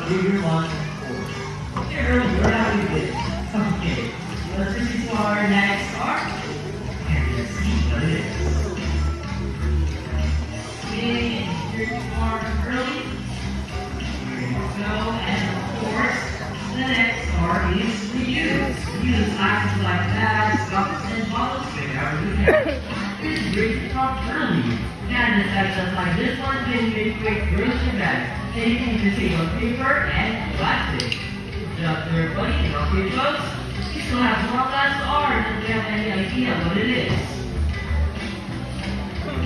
bigger one, four. There, we're happy with it. Okay, let's proceed to our next art. And let's see what it is. Okay, and here you are early. Here you go, and of course, the next art is reuse. Reuse items like bags, cups, and bottles wherever you can. This is great to talk early. And just like this one can make great grocery bags. And you can just take on paper and plastic. Just everybody, okay folks? We still have one last art. Don't you have any idea what it is?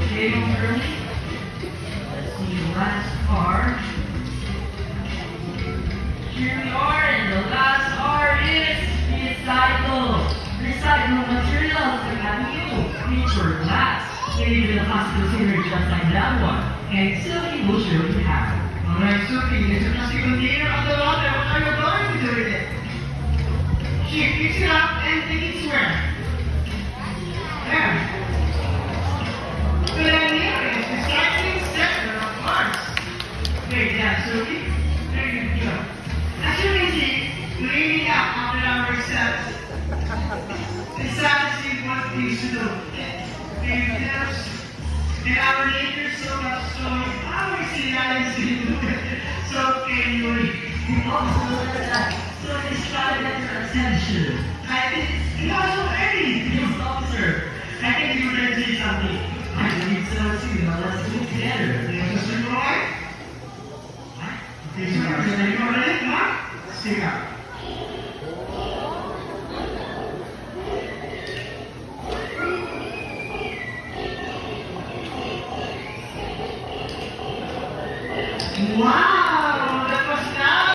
Okay, early. Let's see the last art. Here we are, and the last art is recycle. Recycle materials like aluminum, paper, glass, and even a plastic container just like that one. And Sophie will show you how. Alright, Sophie, there's a plastic container on the water. What are you going to do with it? She picks it up and takes it where? There. Good idea. It's recycling center, of course. Great, yeah, Sophie. There you go. As you can see, cleaning up after ourselves. Exactly what we should do. Because and our neighbors so much stories. How we see that so anyway, we also learned that so they started at your attention. I think you are so early, police officer. I think you were going to say something. I believe so too. Now let's do it together. Mr. Roy? Okay, so are you ready? Come on. Speak up.